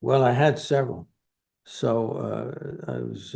Well, I had several. So I was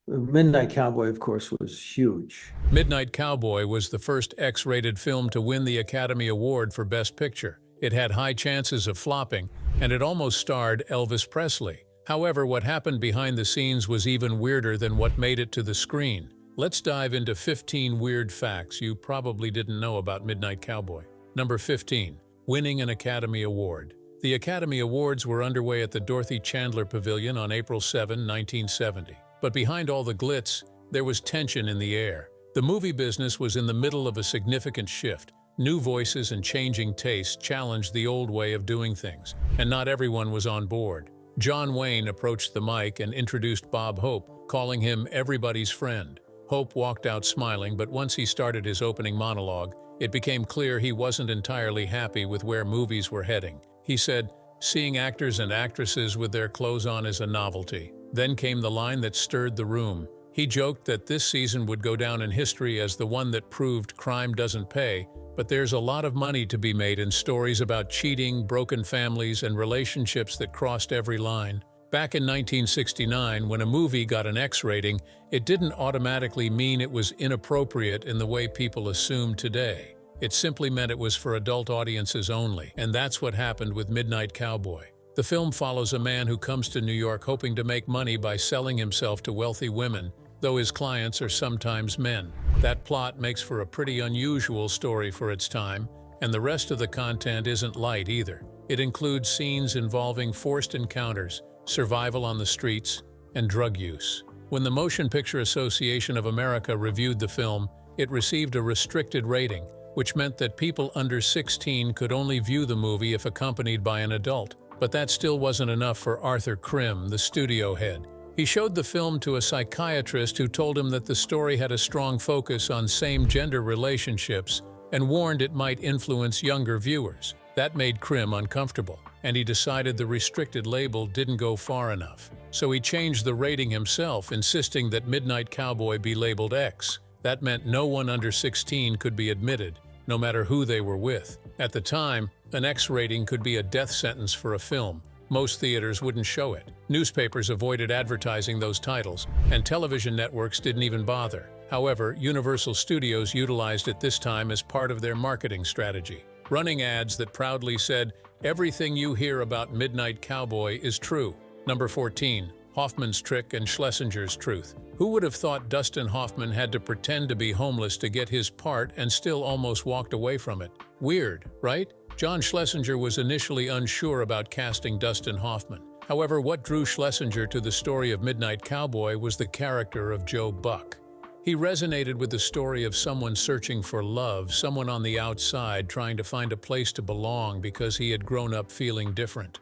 Midnight Cowboy, of course, was huge. Midnight Cowboy was the first X-rated film to win the Academy Award for Best Picture. It had high chances of flopping, and it almost starred Elvis Presley. However, what happened behind the scenes was even weirder than what made it to the screen. Let's dive into 15 weird facts you probably didn't know about Midnight Cowboy. Number 15. Winning an Academy Award. The Academy Awards were underway at the Dorothy Chandler Pavilion on April 7, 1970. But behind all the glitz, there was tension in the air. The movie business was in the middle of a significant shift. New voices and changing tastes challenged the old way of doing things, and not everyone was on board. John Wayne approached the mic and introduced Bob Hope, calling him everybody's friend. Hope walked out smiling, but once he started his opening monologue, it became clear he wasn't entirely happy with where movies were heading. He said, "Seeing actors and actresses with their clothes on is a novelty." Then came the line that stirred the room. He joked that this season would go down in history as the one that proved crime doesn't pay, but there's a lot of money to be made in stories about cheating, broken families, and relationships that crossed every line. Back in 1969, when a movie got an X rating, it didn't automatically mean it was inappropriate in the way people assume today. It simply meant it was for adult audiences only, and that's what happened with Midnight Cowboy. The film follows a man who comes to New York hoping to make money by selling himself to wealthy women, though his clients are sometimes men. That plot makes for a pretty unusual story for its time, and the rest of the content isn't light either. It includes scenes involving forced encounters, survival on the streets, and drug use. When the Motion Picture Association of America reviewed the film, it received a restricted rating, which meant that people under 16 could only view the movie if accompanied by an adult. But that still wasn't enough for Arthur Krim, the studio head. He showed the film to a psychiatrist who told him that the story had a strong focus on same-gender relationships and warned it might influence younger viewers. That made Krim uncomfortable, and he decided the restricted label didn't go far enough. So he changed the rating himself, insisting that Midnight Cowboy be labeled X. That meant no one under 16 could be admitted, no matter who they were with. At the time, an X rating could be a death sentence for a film. Most theaters wouldn't show it. Newspapers avoided advertising those titles, and television networks didn't even bother. However, Universal Studios utilized it this time as part of their marketing strategy, running ads that proudly said, "Everything you hear about Midnight Cowboy is true." Number 14. Hoffman's Trick and Schlesinger's Truth. Who would have thought Dustin Hoffman had to pretend to be homeless to get his part and still almost walked away from it? Weird, right? John Schlesinger was initially unsure about casting Dustin Hoffman. However, what drew Schlesinger to the story of Midnight Cowboy was the character of Joe Buck. He resonated with the story of someone searching for love, someone on the outside trying to find a place to belong because he had grown up feeling different.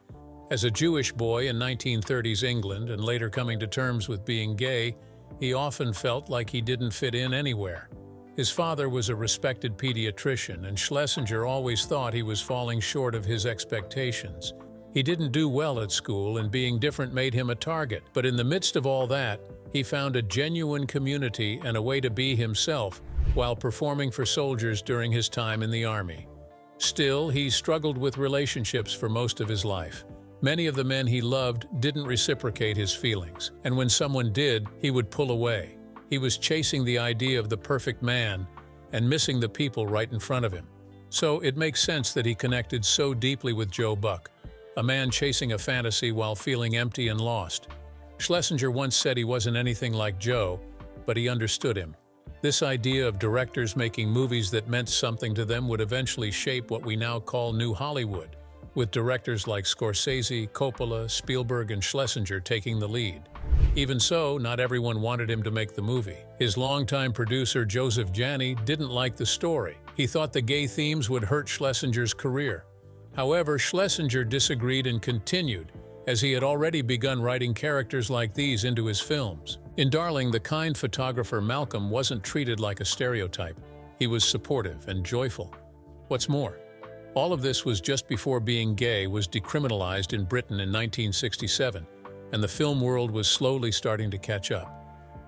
As a Jewish boy in 1930s England and later coming to terms with being gay, he often felt like he didn't fit in anywhere. His father was a respected pediatrician, and Schlesinger always thought he was falling short of his expectations. He didn't do well at school, and being different made him a target. But in the midst of all that, he found a genuine community and a way to be himself while performing for soldiers during his time in the Army. Still, he struggled with relationships for most of his life. Many of the men he loved didn't reciprocate his feelings, and when someone did, he would pull away. He was chasing the idea of the perfect man and missing the people right in front of him. So it makes sense that he connected so deeply with Joe Buck, a man chasing a fantasy while feeling empty and lost. Schlesinger once said he wasn't anything like Joe, but he understood him. This idea of directors making movies that meant something to them would eventually shape what we now call New Hollywood, with directors like Scorsese, Coppola, Spielberg, and Schlesinger taking the lead. Even so, not everyone wanted him to make the movie. His longtime producer, Joseph Janney, didn't like the story. He thought the gay themes would hurt Schlesinger's career. However, Schlesinger disagreed and continued, as he had already begun writing characters like these into his films. In Darling, the kind photographer Malcolm wasn't treated like a stereotype. He was supportive and joyful. What's more, all of this was just before being gay was decriminalized in Britain in 1967, and the film world was slowly starting to catch up.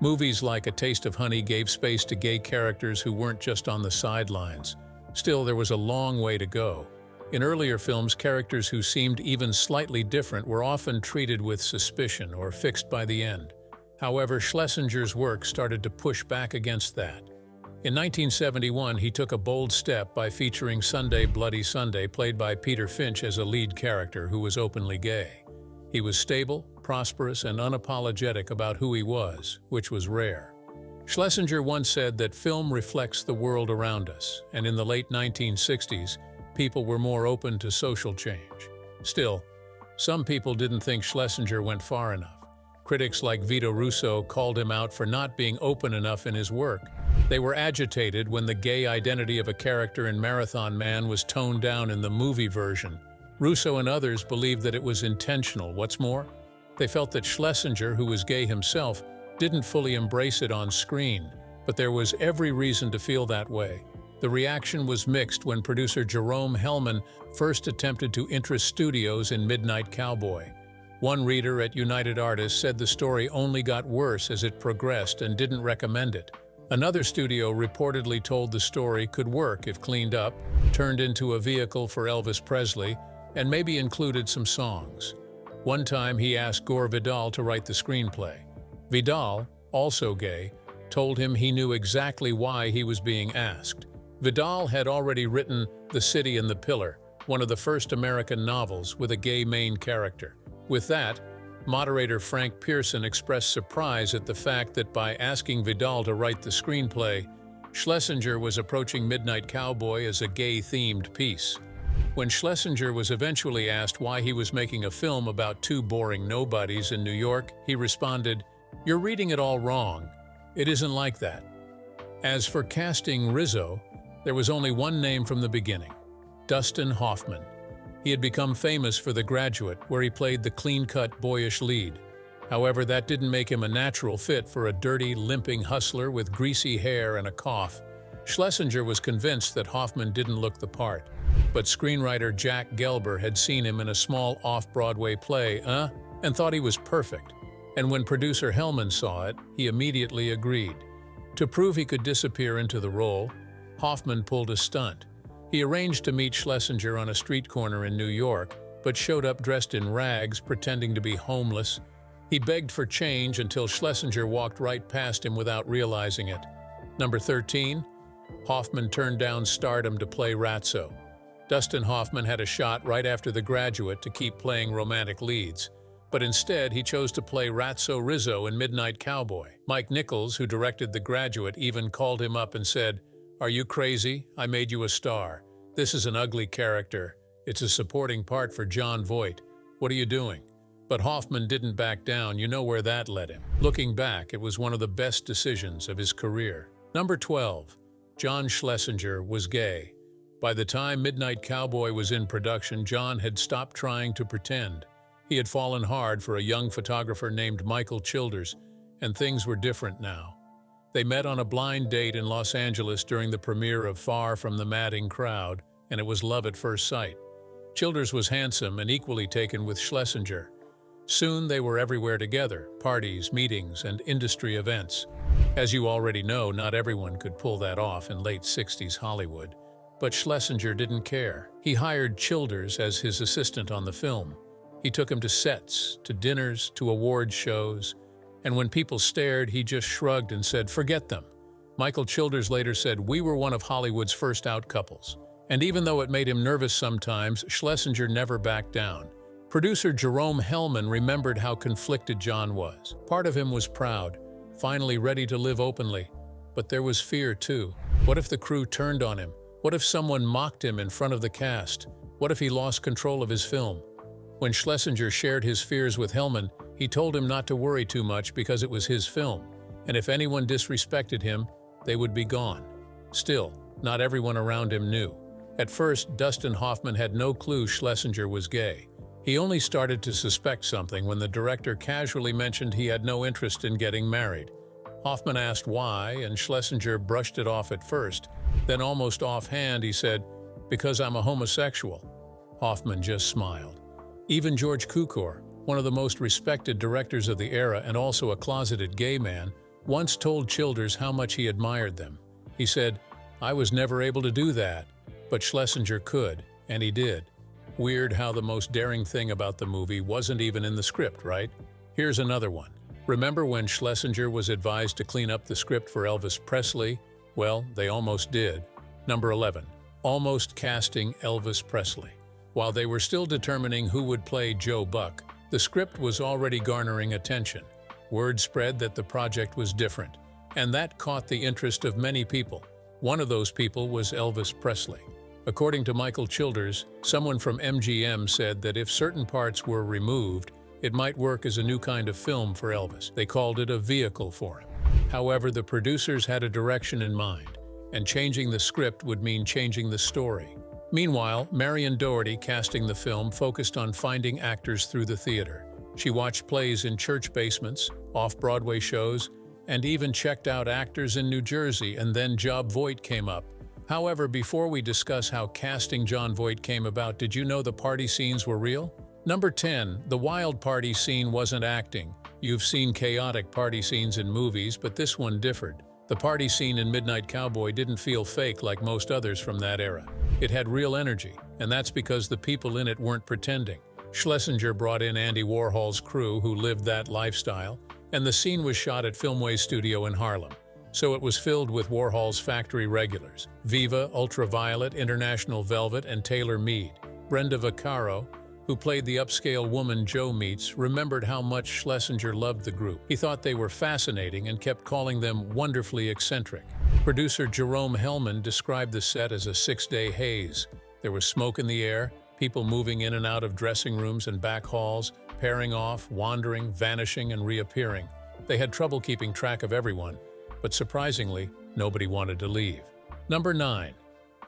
Movies like A Taste of Honey gave space to gay characters who weren't just on the sidelines. Still, there was a long way to go. In earlier films, characters who seemed even slightly different were often treated with suspicion or fixed by the end. However, Schlesinger's work started to push back against that. In 1971, he took a bold step by featuring Sunday Bloody Sunday, played by Peter Finch, as a lead character who was openly gay. He was stable, prosperous, and unapologetic about who he was, which was rare. Schlesinger once said that film reflects the world around us, and in the late 1960s, people were more open to social change. Still, some people didn't think Schlesinger went far enough. Critics like Vito Russo called him out for not being open enough in his work. They were agitated when the gay identity of a character in Marathon Man was toned down in the movie version. Russo and others believed that it was intentional. What's more, they felt that Schlesinger, who was gay himself, didn't fully embrace it on screen, but there was every reason to feel that way. The reaction was mixed when producer Jerome Hellman first attempted to interest studios in Midnight Cowboy. One reader at United Artists said the story only got worse as it progressed and didn't recommend it. Another studio reportedly told the story could work if cleaned up, turned into a vehicle for Elvis Presley, and maybe included some songs. One time he asked Gore Vidal to write the screenplay. Vidal, also gay, told him he knew exactly why he was being asked. Vidal had already written The City and the Pillar, one of the first American novels with a gay main character. With that, moderator Frank Pearson expressed surprise at the fact that by asking Vidal to write the screenplay, Schlesinger was approaching Midnight Cowboy as a gay-themed piece. When Schlesinger was eventually asked why he was making a film about two boring nobodies in New York, he responded, "You're reading it all wrong. It isn't like that." As for casting Rizzo, there was only one name from the beginning: Dustin Hoffman. He had become famous for The Graduate, where he played the clean-cut, boyish lead. However, that didn't make him a natural fit for a dirty, limping hustler with greasy hair and a cough. Schlesinger was convinced that Hoffman didn't look the part, but screenwriter Jack Gelber had seen him in a small off-Broadway play, and thought he was perfect. And when producer Hellman saw it, he immediately agreed. To prove he could disappear into the role, Hoffman pulled a stunt. He arranged to meet Schlesinger on a street corner in New York, but showed up dressed in rags, pretending to be homeless. He begged for change until Schlesinger walked right past him without realizing it. Number 13, Hoffman turned down stardom to play Ratso. Dustin Hoffman had a shot right after The Graduate to keep playing romantic leads, but instead he chose to play Ratso Rizzo in Midnight Cowboy. Mike Nichols, who directed The Graduate, even called him up and said, "Are you crazy? I made you a star. This is an ugly character. It's a supporting part for Jon Voight. What are you doing?" But Hoffman didn't back down. You know where that led him. Looking back, it was one of the best decisions of his career. Number 12. John Schlesinger was gay. By the time Midnight Cowboy was in production, John had stopped trying to pretend. He had fallen hard for a young photographer named Michael Childers, and things were different now. They met on a blind date in Los Angeles during the premiere of Far From the Madding Crowd, and it was love at first sight. Childers was handsome and equally taken with Schlesinger. Soon they were everywhere together, parties, meetings, and industry events. As you already know, not everyone could pull that off in late 60s Hollywood. But Schlesinger didn't care. He hired Childers as his assistant on the film. He took him to sets, to dinners, to award shows, and when people stared, he just shrugged and said, "Forget them." Michael Childers later said, "We were one of Hollywood's first out couples." And even though it made him nervous sometimes, Schlesinger never backed down. Producer Jerome Hellman remembered how conflicted John was. Part of him was proud, finally ready to live openly. But there was fear too. What if the crew turned on him? What if someone mocked him in front of the cast? What if he lost control of his film? When Schlesinger shared his fears with Hellman, he told him not to worry too much because it was his film, and if anyone disrespected him, they would be gone. Still, not everyone around him knew. At first, Dustin Hoffman had no clue Schlesinger was gay. He only started to suspect something when the director casually mentioned he had no interest in getting married. Hoffman asked why, and Schlesinger brushed it off at first. Then almost offhand, he said, "Because I'm a homosexual." Hoffman just smiled. Even George Cukor, one of the most respected directors of the era and also a closeted gay man, once told Childers how much he admired them. He said, "I was never able to do that, but Schlesinger could, And he did. Weird how the most daring thing about the movie wasn't even in the script, right? Here's another one. Remember when Schlesinger was advised to clean up the script for Elvis Presley? Well, they almost did. Number 11. Almost casting Elvis Presley. While they were still determining who would play Joe Buck, the script was already garnering attention. Word spread that the project was different, and that caught the interest of many people. One of those people was Elvis Presley. According to Michael Childers, someone from MGM said that if certain parts were removed, it might work as a new kind of film for Elvis. They called it a vehicle for him. However, the producers had a direction in mind, and changing the script would mean changing the story. Meanwhile, Marion Doherty, casting the film, focused on finding actors through the theater. She watched plays in church basements, off-Broadway shows, and even checked out actors in New Jersey, and then Jon Voight came up. However, before we discuss how casting Jon Voight came about, did you know the party scenes were real? Number 10. The wild party scene wasn't acting. You've seen chaotic party scenes in movies, but this one differed. The party scene in Midnight Cowboy didn't feel fake like most others from that era. It had real energy, and that's because the people in it weren't pretending. Schlesinger brought in Andy Warhol's crew who lived that lifestyle, and the scene was shot at Filmway Studio in Harlem. So it was filled with Warhol's factory regulars: Viva, Ultraviolet, International Velvet, and Taylor Mead. Brenda Vaccaro, who played the upscale woman Joe meets, remembered how much Schlesinger loved the group. He thought they were fascinating and kept calling them wonderfully eccentric. Producer Jerome Hellman described the set as a six-day haze. There was smoke in the air, people moving in and out of dressing rooms and back halls, pairing off, wandering, vanishing, and reappearing. They had trouble keeping track of everyone, but surprisingly, nobody wanted to leave. Number 9.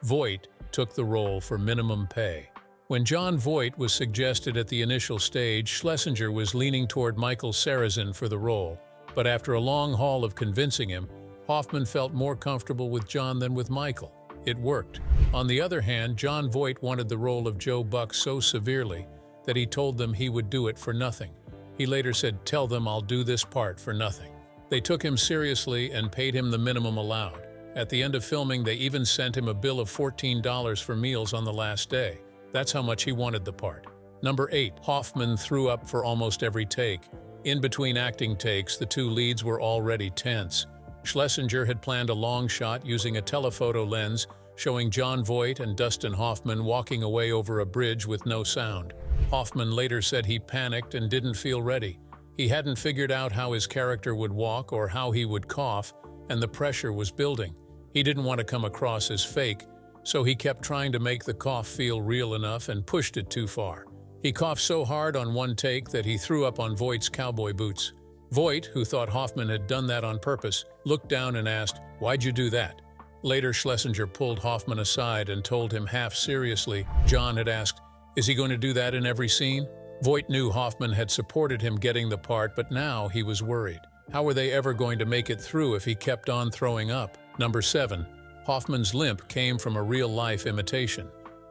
Voight took the role for minimum pay. When Jon Voight was suggested at the initial stage, Schlesinger was leaning toward Michael Sarrazin for the role, but after a long haul of convincing him, Hoffman felt more comfortable with Jon than with Michael. It worked. On the other hand, Jon Voight wanted the role of Joe Buck so severely that he told them he would do it for nothing. He later said, "Tell them I'll do this part for nothing." They took him seriously and paid him the minimum allowed. At the end of filming, they even sent him a bill of $14 for meals on the last day. That's how much he wanted the part. Number 8. Hoffman threw up for almost every take. In between acting takes, the two leads were already tense. Schlesinger had planned a long shot using a telephoto lens showing Jon Voight and Dustin Hoffman walking away over a bridge with no sound. Hoffman later said he panicked and didn't feel ready. He hadn't figured out how his character would walk or how he would cough, and the pressure was building. He didn't want to come across as fake, so he kept trying to make the cough feel real enough and pushed it too far. He coughed so hard on one take that he threw up on Voight's cowboy boots. Voight, who thought Hoffman had done that on purpose, looked down and asked, "Why'd you do that?" Later, Schlesinger pulled Hoffman aside and told him half seriously Jon had asked, "Is he going to do that in every scene?" Voight knew Hoffman had supported him getting the part, but now he was worried. How were they ever going to make it through if he kept on throwing up? Number 7. Hoffman's limp came from a real-life imitation.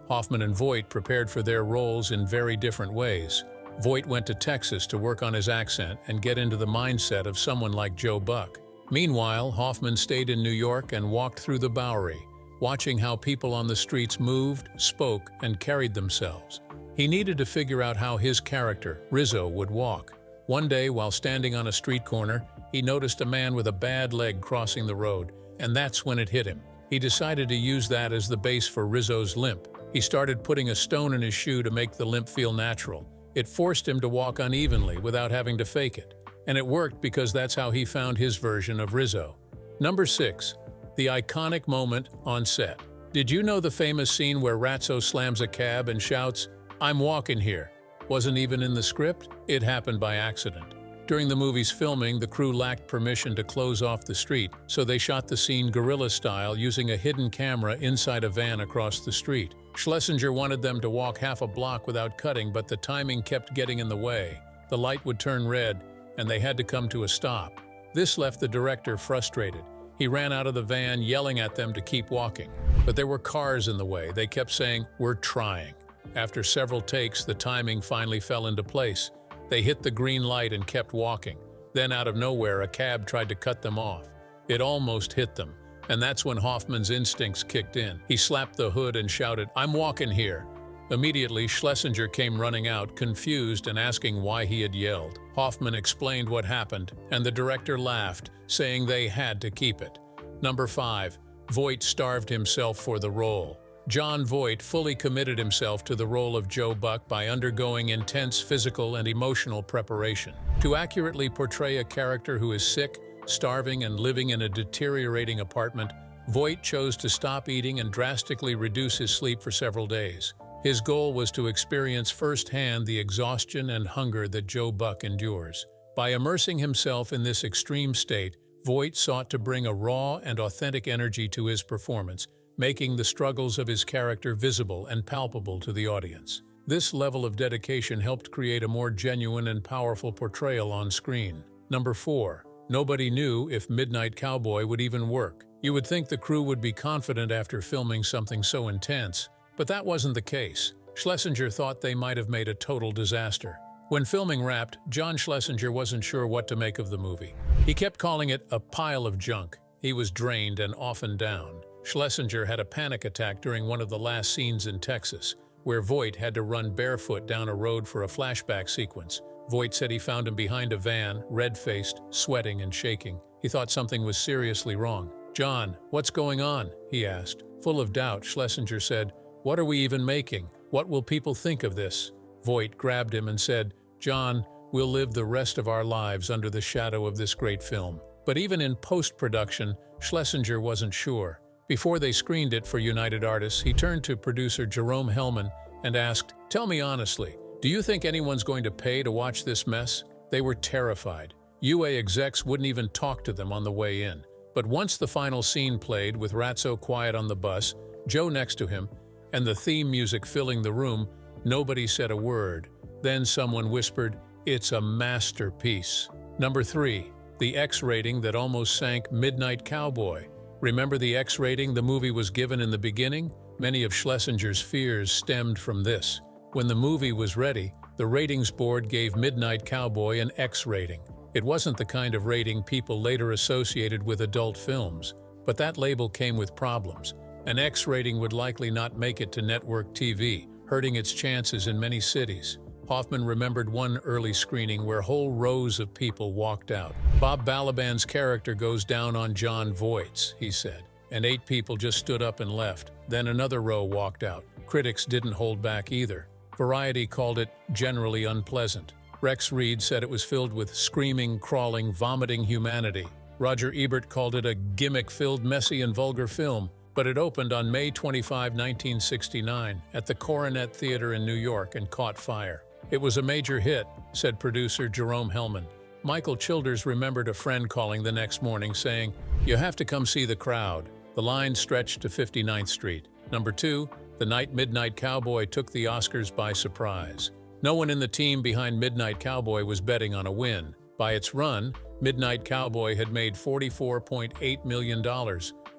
Hoffman and Voight prepared for their roles in very different ways. Voight went to Texas to work on his accent and get into the mindset of someone like Joe Buck. Meanwhile, Hoffman stayed in New York and walked through the Bowery, watching how people on the streets moved, spoke, and carried themselves. He needed to figure out how his character, Rizzo, would walk. One day, while standing on a street corner, he noticed a man with a bad leg crossing the road, and that's when it hit him. He decided to use that as the base for Rizzo's limp. He started putting a stone in his shoe to make the limp feel natural. It forced him to walk unevenly without having to fake it. And it worked because that's how he found his version of Rizzo. Number 6. The iconic moment on set. Did you know the famous scene where Ratso slams a cab and shouts, "I'm walking here"? Wasn't even in the script? It happened by accident. During the movie's filming, the crew lacked permission to close off the street, so they shot the scene guerrilla style using a hidden camera inside a van across the street. Schlesinger wanted them to walk half a block without cutting, but the timing kept getting in the way. The light would turn red, and they had to come to a stop. This left the director frustrated. He ran out of the van, yelling at them to keep walking. But there were cars in the way. They kept saying, "We're trying." After several takes, the timing finally fell into place. They hit the green light and kept walking. Then out of nowhere, a cab tried to cut them off. It almost hit them, and that's when Hoffman's instincts kicked in. He slapped the hood and shouted, "I'm walking here," Immediately, Schlesinger came running out, confused and asking why he had yelled. Hoffman explained what happened, and the director laughed, saying they had to keep it. Number 5. Voight starved himself for the role. Jon Voight fully committed himself to the role of Joe Buck by undergoing intense physical and emotional preparation. To accurately portray a character who is sick, starving, and living in a deteriorating apartment, Voight chose to stop eating and drastically reduce his sleep for several days. His goal was to experience firsthand the exhaustion and hunger that Joe Buck endures. By immersing himself in this extreme state, Voight sought to bring a raw and authentic energy to his performance, making the struggles of his character visible and palpable to the audience. This level of dedication helped create a more genuine and powerful portrayal on screen. Number 4. Nobody knew if Midnight Cowboy would even work. You would think the crew would be confident after filming something so intense, but that wasn't the case. Schlesinger thought they might have made a total disaster. When filming wrapped, John Schlesinger wasn't sure what to make of the movie. He kept calling it a pile of junk. He was drained and often down. Schlesinger had a panic attack during one of the last scenes in Texas, where Voight had to run barefoot down a road for a flashback sequence. Voight said he found him behind a van, red-faced, sweating and shaking. He thought something was seriously wrong. "John, what's going on?" he asked. Full of doubt, Schlesinger said, "What are we even making? What will people think of this?" Voight grabbed him and said, "John, we'll live the rest of our lives under the shadow of this great film." But even in post-production, Schlesinger wasn't sure. Before they screened it for United Artists, he turned to producer Jerome Hellman and asked, "Tell me honestly, do you think anyone's going to pay to watch this mess?" They were terrified. UA execs wouldn't even talk to them on the way in. But once the final scene played, with Ratso quiet on the bus, Joe next to him, and the theme music filling the room, nobody said a word. Then someone whispered, "It's a masterpiece." Number 3. The X rating that almost sank Midnight Cowboy. Remember the X rating the movie was given in the beginning? Many of Schlesinger's fears stemmed from this. When the movie was ready, the ratings board gave Midnight Cowboy an X rating. It wasn't the kind of rating people later associated with adult films, but that label came with problems. An X rating would likely not make it to network TV, hurting its chances in many cities. Hoffman remembered one early screening where whole rows of people walked out. "Bob Balaban's character goes down on Jon Voight's," he said, and 8 people just stood up and left. Then another row walked out. Critics didn't hold back either. Variety called it generally unpleasant. Rex Reed said it was filled with screaming, crawling, vomiting humanity. Roger Ebert called it a gimmick-filled, messy and vulgar film. But it opened on May 25, 1969, at the Coronet Theater in New York and caught fire. "It was a major hit," said producer Jerome Hellman. Michael Childers remembered a friend calling the next morning saying, "You have to come see the crowd." The line stretched to 59th Street. Number 2, the night Midnight Cowboy took the Oscars by surprise. No one in the team behind Midnight Cowboy was betting on a win. By its run, Midnight Cowboy had made $44.8 million.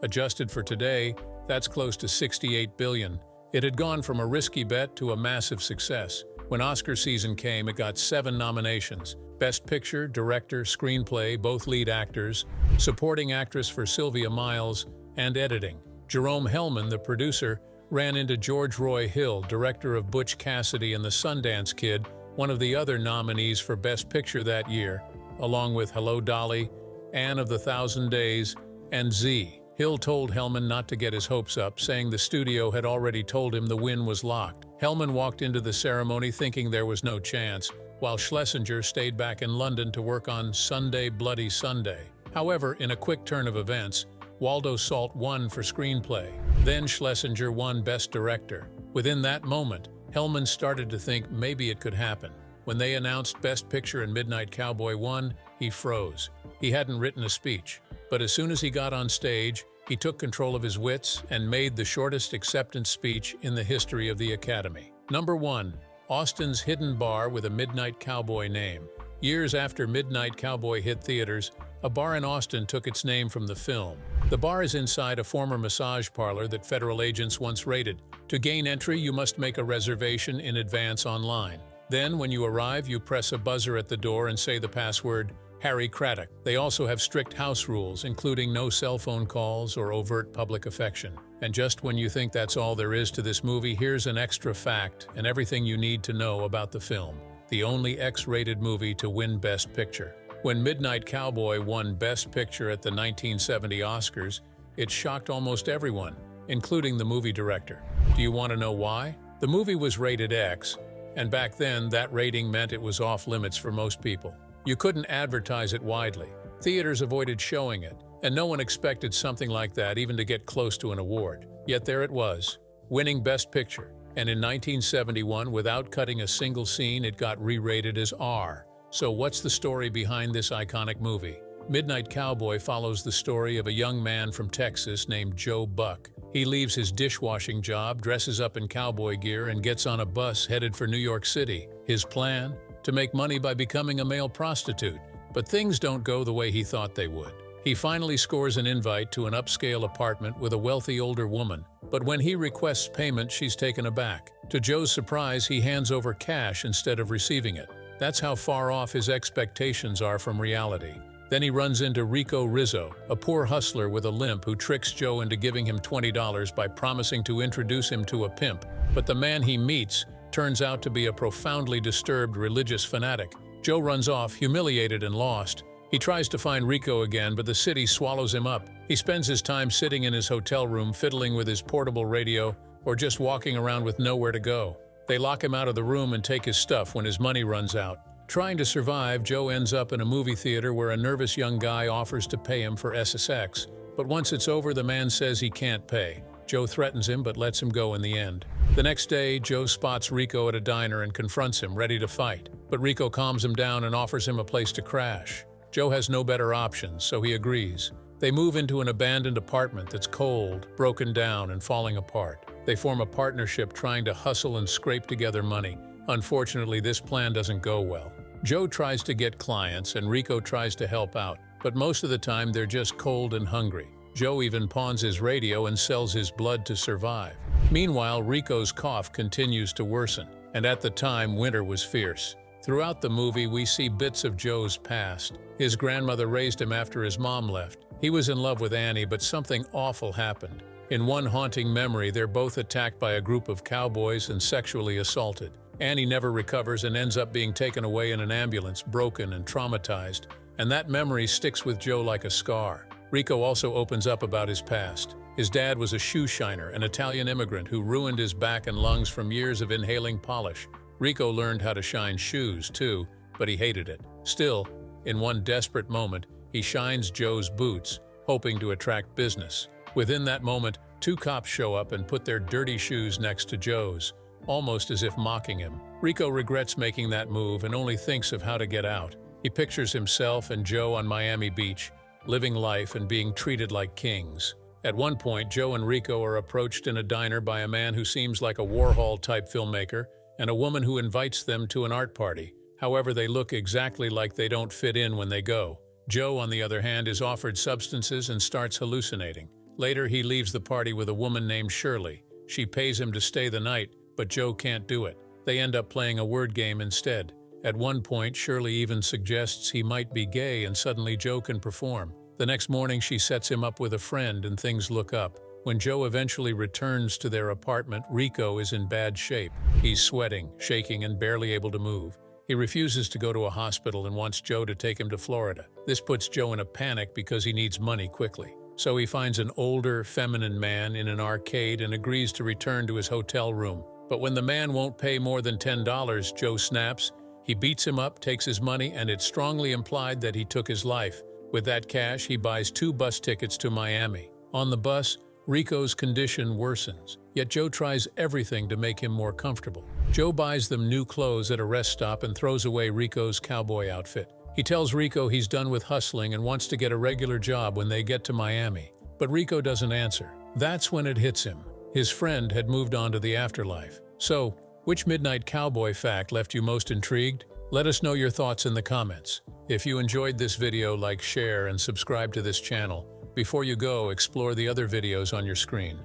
Adjusted for today, that's close to $68 billion. It had gone from a risky bet to a massive success. When Oscar season came, it got 7 nominations: Best Picture, Director, Screenplay, both lead actors, Supporting Actress for Sylvia Miles, and Editing. Jerome Hellman, the producer, ran into George Roy Hill, director of Butch Cassidy and the Sundance Kid, one of the other nominees for Best Picture that year, along with Hello, Dolly, Anne of the Thousand Days, and Z. Hill told Hellman not to get his hopes up, saying the studio had already told him the win was locked. Hellman walked into the ceremony thinking there was no chance, while Schlesinger stayed back in London to work on Sunday Bloody Sunday. However, in a quick turn of events, Waldo Salt won for screenplay. Then Schlesinger won Best Director. Within that moment, Hellman started to think maybe it could happen. When they announced Best Picture and Midnight Cowboy won, he froze. He hadn't written a speech, but as soon as he got on stage, he took control of his wits and made the shortest acceptance speech in the history of the Academy. Number 1. Austin's Hidden Bar with a Midnight Cowboy name. Years after Midnight Cowboy hit theaters, a bar in Austin took its name from the film. The bar is inside a former massage parlor that federal agents once raided. To gain entry, you must make a reservation in advance online. Then, when you arrive, you press a buzzer at the door and say the password, Harry Craddock. They also have strict house rules, including no cell phone calls or overt public affection. And just when you think that's all there is to this movie, here's an extra fact and everything you need to know about the film. The only X-rated movie to win Best Picture. When Midnight Cowboy won Best Picture at the 1970 Oscars, it shocked almost everyone, including the movie director. Do you want to know why? The movie was rated X, and back then that rating meant it was off limits for most people. You couldn't advertise it widely. Theaters avoided showing it, and no one expected something like that even to get close to an award. Yet there it was, winning Best Picture. And in 1971, without cutting a single scene, it got re-rated as R. So what's the story behind this iconic movie? Midnight Cowboy follows the story of a young man from Texas named Joe Buck. He leaves his dishwashing job, dresses up in cowboy gear, and gets on a bus headed for New York City. His plan? To make money by becoming a male prostitute. But things don't go the way he thought they would. He finally scores an invite to an upscale apartment with a wealthy older woman. But when he requests payment, she's taken aback. To Joe's surprise, he hands over cash instead of receiving it. That's how far off his expectations are from reality. Then he runs into Rizzo, a poor hustler with a limp who tricks Joe into giving him $20 by promising to introduce him to a pimp. But the man he meets turns out to be a profoundly disturbed religious fanatic. Joe runs off, humiliated and lost. He tries to find Rico again, but the city swallows him up. He spends his time sitting in his hotel room, fiddling with his portable radio, or just walking around with nowhere to go. They lock him out of the room and take his stuff when his money runs out. Trying to survive, Joe ends up in a movie theater where a nervous young guy offers to pay him for SSX. But once it's over, the man says he can't pay. Joe threatens him but lets him go in the end. The next day, Joe spots Rico at a diner and confronts him, ready to fight. But Rico calms him down and offers him a place to crash. Joe has no better options, so he agrees. They move into an abandoned apartment that's cold, broken down, and falling apart. They form a partnership trying to hustle and scrape together money. Unfortunately, this plan doesn't go well. Joe tries to get clients and Rico tries to help out, but most of the time they're just cold and hungry. Joe even pawns his radio and sells his blood to survive. Meanwhile, Rico's cough continues to worsen, and at the time, winter was fierce. Throughout the movie, we see bits of Joe's past. His grandmother raised him after his mom left. He was in love with Annie, but something awful happened. In one haunting memory, they're both attacked by a group of cowboys and sexually assaulted. Annie never recovers and ends up being taken away in an ambulance, broken and traumatized, and that memory sticks with Joe like a scar. Rico also opens up about his past. His dad was a shoe shiner, an Italian immigrant who ruined his back and lungs from years of inhaling polish. Rico learned how to shine shoes, too, but he hated it. Still, in one desperate moment, he shines Joe's boots, hoping to attract business. Within that moment, two cops show up and put their dirty shoes next to Joe's, almost as if mocking him. Rico regrets making that move and only thinks of how to get out. He pictures himself and Joe on Miami Beach, living life and being treated like kings. At one point, Joe and Rico are approached in a diner by a man who seems like a Warhol-type filmmaker and a woman who invites them to an art party. However, they look exactly like they don't fit in when they go. Joe, on the other hand, is offered substances and starts hallucinating. Later, he leaves the party with a woman named Shirley. She pays him to stay the night, but Joe can't do it. They end up playing a word game instead. At one point, Shirley even suggests he might be gay and suddenly Joe can perform. The next morning, she sets him up with a friend and things look up. When Joe eventually returns to their apartment, Rico is in bad shape. He's sweating, shaking, and barely able to move. He refuses to go to a hospital and wants Joe to take him to Florida. This puts Joe in a panic because he needs money quickly. So he finds an older, feminine man in an arcade and agrees to return to his hotel room. But when the man won't pay more than $10, Joe snaps. He beats him up, takes his money, and it's strongly implied that he took his life. With that cash, he buys 2 bus tickets to Miami. On the bus, Rico's condition worsens, yet Joe tries everything to make him more comfortable. Joe buys them new clothes at a rest stop and throws away Rico's cowboy outfit. He tells Rico he's done with hustling and wants to get a regular job when they get to Miami. But Rico doesn't answer. That's when it hits him. His friend had moved on to the afterlife. So, which Midnight Cowboy fact left you most intrigued? Let us know your thoughts in the comments. If you enjoyed this video, like, share, and subscribe to this channel. Before you go, explore the other videos on your screen.